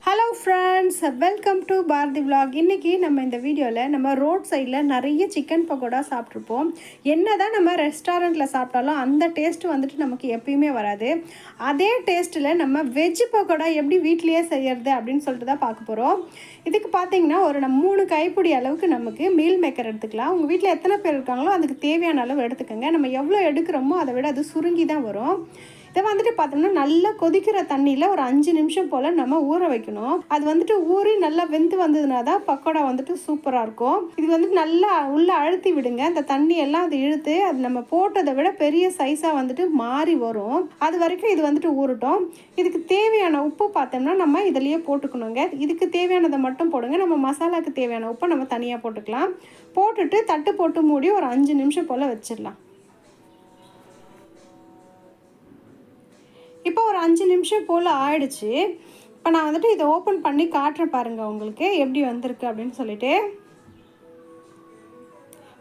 Hello friends, welcome to Bharathi vlog. இன்றைக்கி நம்ம இந்த வீடியோவில் நம்ம ரோட் சைடில் நிறைய சிக்கன் பக்கோடா சாப்பிட்ருப்போம். என்ன தான் நம்ம ரெஸ்டாரண்ட்டில் சாப்பிட்டாலும் அந்த டேஸ்ட்டு வந்துட்டு நமக்கு எப்பயுமே வராது. அதே டேஸ்ட்டில் நம்ம வெஜ் பக்கோடா எப்படி வீட்லேயே செய்கிறது அப்படின்னு சொல்லிட்டு தான் பார்க்க போகிறோம். இதுக்கு பார்த்திங்கன்னா நம்ம 3 கைப்பிடி அளவுக்கு நமக்கு மீல் மேக்கர் எடுத்துக்கலாம். உங்கள் வீட்டில் எத்தனை பேர் இருக்காங்களோ அதுக்கு தேவையான அளவு எடுத்துக்கோங்க. நம்ம எவ்வளோ எடுக்கிறோமோ அதை விட அது சுருங்கி தான் வரும். இதை வந்துட்டு பார்த்தோம்னா நல்லா கொதிக்கிற தண்ணியில் ஒரு 5 நிமிஷம் போல் நம்ம ஊற வைக்கணும். அது வந்துட்டு ஊறி நல்லா வெந்து வந்ததுனா தான் பக்கோடா வந்துட்டு சூப்பராக இருக்கும். இது வந்துட்டு நல்லா உள்ளே அழுத்தி விடுங்க. அந்த தண்ணியெல்லாம் அது இழுத்து அது நம்ம போட்டதை விட பெரிய சைஸாக வந்துட்டு மாறி வரும். அது வரைக்கும் இது வந்துட்டு ஊறட்டும். இதுக்கு தேவையான உப்பு பார்த்தோம்னா நம்ம இதிலேயே போட்டுக்கணுங்க. இதுக்கு தேவையானதை மட்டும் போடுங்க. நம்ம மசாலாவுக்கு தேவையான உப்பை நம்ம தனியாக போட்டுக்கலாம். போட்டுட்டு தட்டு போட்டு மூடி ஒரு 5 நிமிஷம் போல் வச்சிடலாம். இப்போ ஒரு 5 நிமிஷம் போல் ஆயிடுச்சு. இப்போ நான் வந்துட்டு இதை ஓப்பன் பண்ணி காட்டுறேன் பாருங்கள் உங்களுக்கு எப்படி வந்திருக்கு அப்படின்னு சொல்லிட்டு.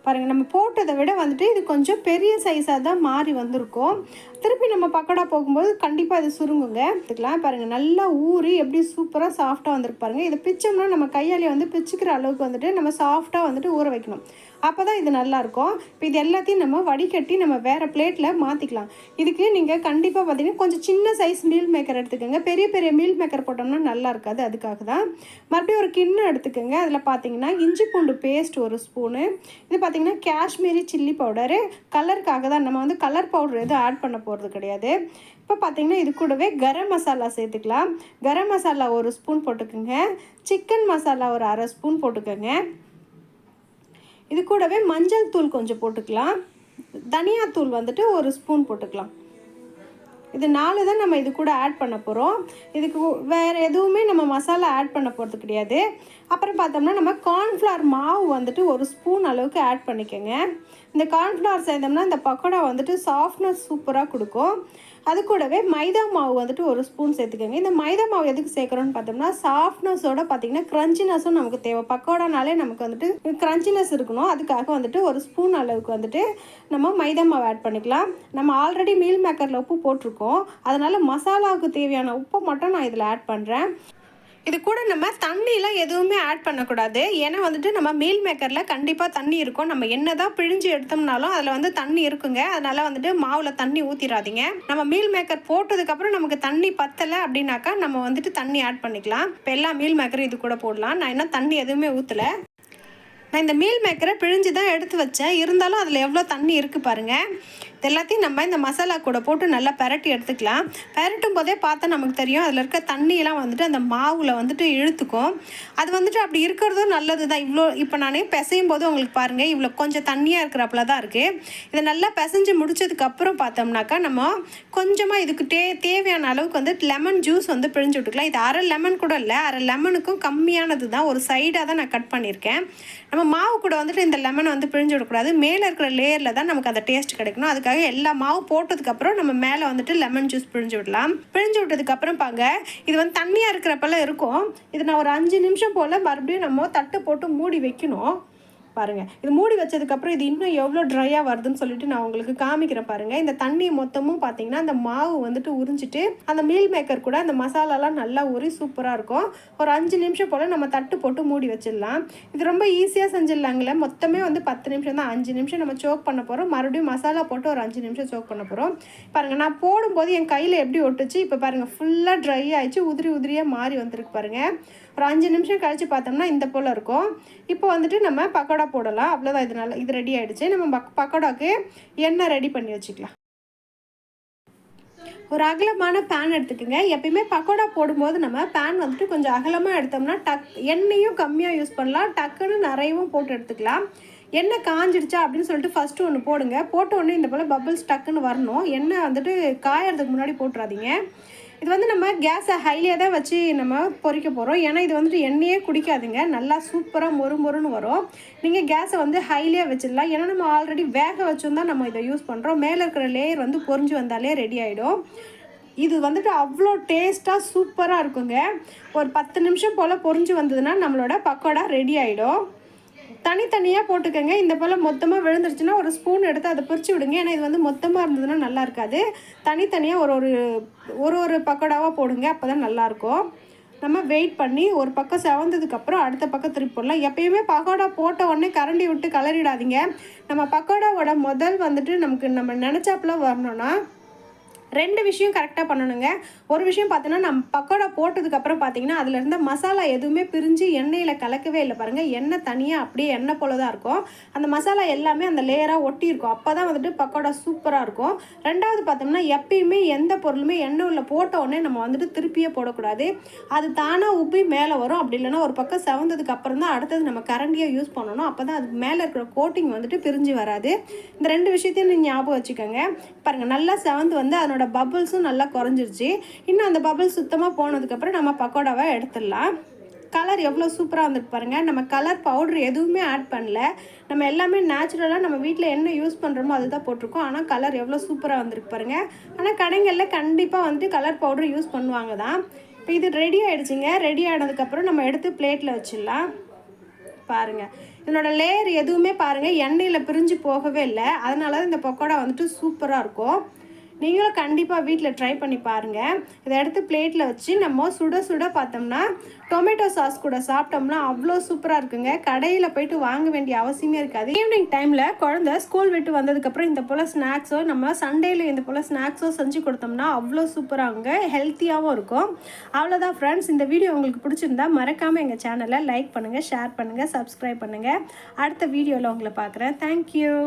பாருங்கள், நம்ம போட்டதை விட வந்துட்டு இது கொஞ்சம் பெரிய சைஸாக தான் மாறி வந்திருக்கும். திருப்பி நம்ம பக்கோடா போகும்போது கண்டிப்பாக இது சுருங்குங்க. எடுத்துக்கலாம். பாருங்கள், நல்லா ஊறி எப்படி சூப்பராக சாஃப்டாக வந்துருக்கு பாருங்கள். இதை பிச்சோம்னா நம்ம கையாலே வந்து பிச்சுக்கிற அளவுக்கு வந்துட்டு நம்ம சாஃப்டாக வந்துட்டு ஊற வைக்கணும். அப்போ தான் இது நல்லாயிருக்கும். இப்போ இது எல்லாத்தையும் நம்ம வடிகட்டி நம்ம வேறு பிளேட்டில் மாற்றிக்கலாம். இதுக்கு நீங்கள் கண்டிப்பாக பார்த்தீங்கன்னா கொஞ்சம் சின்ன சைஸ் மீல் மேக்கர் எடுத்துக்கோங்க. பெரிய பெரிய மீல் மேக்கர் போட்டோம்னா நல்லா இருக்காது. அதுக்காக தான். மறுபடியும் ஒரு கிண்ணம் எடுத்துக்கோங்க. அதில் பார்த்தீங்கன்னா இஞ்சி பூண்டு பேஸ்ட் 1 ஸ்பூனு. இது பார்த்திங்கன்னா காஷ்மீரி சில்லி பவுடரு. கலருக்காக தான். நம்ம வந்து கலர் பவுடர் எதுவும் ஆட் பண்ண போகிறது கிடையாது. இப்போ பார்த்திங்கன்னா இது கூடவே கரம் மசாலா சேர்த்துக்கலாம். கரம் மசாலா 1 ஸ்பூன் போட்டுக்கோங்க. சிக்கன் மசாலா ஒரு 1/2 ஸ்பூன் போட்டுக்கோங்க. இது கூடவே மஞ்சள் தூள் கொஞ்சம் போட்டுக்கலாம். தனியாத்தூள் வந்துட்டு 1 ஸ்பூன் போட்டுக்கலாம். இது 4 தான் நம்ம இது கூட ஆட் பண்ண போகிறோம். இதுக்கு வேறு எதுவுமே நம்ம மசாலா ஆட் பண்ண போகிறது கிடையாது. அப்புறம் பார்த்தோம்னா நம்ம கார்ன்ஃப்ளவர் மாவு வந்துட்டு 1 ஸ்பூன் அளவுக்கு ஆட் பண்ணிக்கோங்க. இந்த கார்ன்ஃப்ளவர் சேர்ந்தோம்னா இந்த பக்கோடா வந்துட்டு சாஃப்ட்னஸ் சூப்பராக கொடுக்கும். அது கூடவே மைதா மாவு வந்துட்டு 1 ஸ்பூன் சேர்த்துக்கோங்க. இந்த மைதா மாவு எதுக்கு சேர்க்குறோன்னு பார்த்தோம்னா சாஃப்ட்னஸோட பார்த்திங்கன்னா க்ரன்ச்சினஸும் நமக்கு தேவை. பக்கோடானாலே நமக்கு வந்துட்டு க்ரன்ச்சினஸ் இருக்கணும். அதுக்காக வந்துட்டு 1 ஸ்பூன் அளவுக்கு வந்துட்டு நம்ம மைதா மாவு ஆட் பண்ணிக்கலாம். நம்ம ஆல்ரெடி மீல் மேக்கரில் உப்பு போட்டிருக்கோம். அதனால் மசாலாவுக்கு தேவையான உப்பை மட்டும் நான் இதில் ஆட் பண்ணுறேன். இது கூட நம்ம தண்ணியெலாம் எதுவுமே ஆட் பண்ணக்கூடாது. ஏன்னா வந்துட்டு நம்ம மீல் மேக்கரில் கண்டிப்பாக தண்ணி இருக்கும். நம்ம என்ன தான் பிழிஞ்சு எடுத்தோம்னாலும் அதில் வந்து தண்ணி இருக்குங்க. அதனால் வந்துட்டு மாவில் தண்ணி ஊற்றிடாதீங்க. நம்ம மீல் மேக்கர் போட்டதுக்கப்புறம் நமக்கு தண்ணி பத்தலை அப்படின்னாக்கா நம்ம வந்துட்டு தண்ணி ஆட் பண்ணிக்கலாம். இப்போ எல்லா மீல் மேக்கரும் இது கூட போடலாம். நான் இன்னும் தண்ணி எதுவுமே ஊற்றலை. நான் இந்த மீல் மேக்கரை பிழிஞ்சு தான் எடுத்து வச்சேன். இருந்தாலும் அதில் எவ்வளோ தண்ணி இருக்குது பாருங்கள். இது எல்லாத்தையும் நம்ம இந்த மசாலா கூட போட்டு நல்லா பெரட்டி எடுத்துக்கலாம். பெரட்டும் போதே பார்த்தா நமக்கு தெரியும் அதில் இருக்க தண்ணியெல்லாம் வந்துட்டு அந்த மாவில் வந்துட்டு இழுத்துக்கும். அது வந்துட்டு அப்படி இருக்கிறதும் நல்லது தான். இப்போ நான் பிசையும் போது உங்களுக்கு பாருங்கள் இவ்வளோ கொஞ்சம் தண்ணியாக இருக்கிறப்பல தான் இருக்குது. இதை நல்லா பிசைஞ்சு முடிச்சதுக்கப்புறம் பார்த்தோம்னாக்கா நம்ம கொஞ்சமாக இதுக்கு தேவையான அளவுக்கு வந்து லெமன் ஜூஸ் வந்து பிழிஞ்சு விட்டுக்கலாம். இது 1/2 லெமன் கூட இல்லை, 1/2 லெமனுக்கும் கம்மியானது தான். ஒரு சைடாக தான் நான் கட் பண்ணியிருக்கேன். நம்ம மாவு கூட வந்துட்டு இந்த லெமனை வந்து பிழிஞ்சு விடக்கூடாது. மேலே இருக்கிற லேயரில் தான் நமக்கு அந்த டேஸ்ட் கிடைக்கணும். அதுக்காக எல்லா மாவு போட்டதுக்கப்புறம் நம்ம மேலே வந்துட்டு லெமன் ஜூஸ் பிழிஞ்சு விடலாம். பிழிஞ்சு விட்டதுக்கப்புறம் இது வந்து தண்ணியாக இருக்கிறப்பெல்லாம் இருக்கும். இது நான் ஒரு 5 நிமிஷம் போல் மறுபடியும் நம்ம தட்டு போட்டு மூடி வைக்கணும். பாருங்கள், இது மூடி வச்சதுக்கப்புறம் இது இன்னும் எவ்வளோ ட்ரையாக வருதுன்னு சொல்லிட்டு நான் உங்களுக்கு காமிக்கிறேன் பாருங்கள். இந்த தண்ணி மொத்தமும் பார்த்தீங்கன்னா அந்த மாவு வந்துட்டு உறிஞ்சிட்டு அந்த மீல் மேக்கர் கூட அந்த மசாலாலாம் நல்லா ஊறி சூப்பராக இருக்கும். ஒரு 5 நிமிஷம் போல் நம்ம தட்டு போட்டு மூடி வச்சிடலாம். இது ரொம்ப ஈஸியாக செஞ்சிடலாங்களே. மொத்தமே வந்து 10 நிமிஷம் தான். 5 நிமிஷம் நம்ம சோக் பண்ண போகிறோம். மறுபடியும் மசாலா போட்டு ஒரு 5 நிமிஷம் சோக் பண்ண போகிறோம். பாருங்கள், நான் போடும்போது என் கையில் எப்படி ஒட்டுச்சு. இப்போ பாருங்கள் ஃபுல்லாக ட்ரை ஆகிடுச்சு. உதிரியாக மாறி வந்துருக்கு பாருங்கள். ஒரு 5 நிமிஷம் கழித்து பார்த்தோம்னா இந்த போல் இருக்கும். இப்போ வந்துட்டு நம்ம பக்கோடா போடலாம். அவ்வளோதான். இது ரெடி ஆகிடுச்சு. நம்ம பக்கோடாவுக்கு எண்ணெய் ரெடி பண்ணி வச்சுக்கலாம். ஒரு அகலமான பேன் எடுத்துக்கோங்க. எப்பயுமே பக்கோடா போடும்போது நம்ம பேன் வந்துட்டு கொஞ்சம் அகலமாக எடுத்தோம்னா எண்ணெயும் கம்மியாக யூஸ் பண்ணலாம். டக்குன்னு நிறையவும் போட்டு எடுத்துக்கலாம். எண்ணெய் காஞ்சிடுச்சா அப்படின்னு சொல்லிட்டு ஃபஸ்ட்டு ஒன்று போடுங்க. போட்ட உடனே இந்த போல் பபிள்ஸ் டக்குன்னு வரணும். எண்ணெய் வந்துட்டு காயறதுக்கு முன்னாடி போட்டுறாதீங்க. இது வந்து நம்ம கேஸை ஹைலியாக தான் வச்சு நம்ம பொரிக்க போகிறோம். ஏன்னா இது வந்துட்டு எண்ணெயே குடிக்காதுங்க. நல்லா சூப்பராக மொறுன்னு வரும். நீங்கள் கேஸை வந்து ஹைலியாக வச்சிடலாம். ஏன்னா நம்ம ஆல்ரெடி வேக வச்சுருந்தா நம்ம இதை யூஸ் பண்ணுறோம். மேலே இருக்கிற லேயர் வந்து பொரிஞ்சு வந்தாலே ரெடி ஆகிடும். இது வந்துட்டு அவ்வளோ டேஸ்ட்டாக சூப்பராக இருக்குங்க. ஒரு 10 நிமிஷம் போல் பொரிஞ்சு வந்ததுன்னா நம்மளோட பக்கோடா ரெடி ஆகிடும். தனித்தனியாக போட்டுக்கோங்க. இந்த போல் மொத்தமாக விழுந்துருச்சுன்னா ஒரு ஸ்பூன் எடுத்து அதை பிரித்து விடுங்க. ஏன்னா இது வந்து மொத்தமாக இருந்ததுன்னா நல்லா இருக்காது. தனித்தனியாக ஒரு பக்கோடாவாக போடுங்க. அப்போ தான் நல்லாயிருக்கும். நம்ம வெயிட் பண்ணி ஒரு பக்கம் செவந்ததுக்கப்புறம் அடுத்த பக்கம் திருப்பி போடலாம். எப்பயுமே பக்கோடா போட்ட உடனே கரண்டி விட்டு கலரிடாதீங்க. நம்ம பக்கோடாவோட முதல் வந்துட்டு நம்ம நினச்சாப்புல வரணும்னா 2 விஷயம் கரெக்டாக பண்ணணுங்க. ஒரு விஷயம் பார்த்தோன்னா, நம்ம பக்கோடா போட்டதுக்கப்புறம் பார்த்தீங்கன்னா, அதில் இருந்த மசாலா எதுவுமே பிரிஞ்சு எண்ணெயில் கலக்கவே இல்லை பாருங்கள். எண்ணெய் தனியாக அப்படியே எண்ணெய் போல தான் இருக்கும். அந்த மசாலா எல்லாமே அந்த லேயராக ஒட்டி இருக்கும். அப்போ தான் வந்துட்டு பக்கோடா சூப்பராக இருக்கும். 2வது பார்த்தோம்னா, எப்பயுமே எந்த பொருளுமே எண்ணெய் உள்ள போட்ட உடனே நம்ம வந்துட்டு திருப்பியே போடக்கூடாது. அது தானாக உப்பி மேலே வரும். அப்படி இல்லைன்னா ஒரு பக்கம் செவந்ததுக்கு அப்புறம் தான் அடுத்தது நம்ம கரண்டியை யூஸ் பண்ணணும். அப்போ தான் அதுக்கு மேலே இருக்கிற கோட்டிங் வந்துட்டு பிரிஞ்சு வராது. இந்த 2 விஷயத்தையும் நீங்கள் ஞாபகம் வச்சுக்கோங்க. பாருங்கள், நல்லா செவந்து வந்து அதனோட பபிள்ஸும் நல்லா குறைஞ்சிருச்சு. இன்னும் அந்த பபிள்ஸ் சுத்தமாக போனதுக்கப்புறம் நம்ம பக்கோடாவை எடுத்துடலாம். கலர் எவ்வளோ சூப்பராக வந்துட்டு பாருங்கள். நம்ம கலர் பவுட்ரு எதுவுமே ஆட் பண்ணல. நம்ம எல்லாமே நேச்சுரலாக நம்ம வீட்டில் என்ன யூஸ் பண்ணுறோமோ அதுதான் போட்டிருக்கோம். ஆனால் கலர் எவ்வளோ சூப்பராக வந்துருக்கு பாருங்கள். ஆனால் கடைகளில் கண்டிப்பாக வந்துட்டு கலர் பவுட்ரு யூஸ் பண்ணுவாங்க தான். இப்போ இது ரெடி ஆகிடுச்சிங்க. ரெடி ஆனதுக்கப்புறம் நம்ம எடுத்து பிளேட்டில் வச்சிடலாம். பாருங்கள், இதனோட லேயர் எதுவுமே பாருங்கள் எண்ணெயில் பிரிஞ்சு போகவே இல்லை. அதனால தான் இந்த பக்கோடா வந்துட்டு சூப்பராக இருக்கும். நீங்களும் கண்டிப்பாக வீட்டில் ட்ரை பண்ணி பாருங்கள். இதை எடுத்து பிளேட்டில் வச்சு நம்ம சுட சுட பார்த்தோம்னா டொமேட்டோ சாஸ் கூட சாப்பிட்டோம்னா அவ்வளோ சூப்பராக இருக்குங்க. கடையில் போய்ட்டு வாங்க வேண்டிய அவசியமே இருக்காது. ஈவினிங் டைமில் குழந்தை ஸ்கூல் விட்டு வந்ததுக்கப்புறம் இந்த போல் ஸ்நாக்ஸோ நம்ம சண்டேயில் இந்த போல் ஸ்நாக்ஸோ செஞ்சு கொடுத்தோம்னா அவ்வளோ சூப்பராகுங்க. ஹெல்த்தியாகவும் இருக்கும். அவ்வளோதான் ஃப்ரெண்ட்ஸ். இந்த வீடியோ உங்களுக்கு பிடிச்சிருந்தா மறக்காமல் எங்கள் சேனலை லைக் பண்ணுங்கள், ஷேர் பண்ணுங்கள், சப்ஸ்கிரைப் பண்ணுங்கள். அடுத்த வீடியோவில் உங்களை பார்க்குறேன். தேங்க்யூ.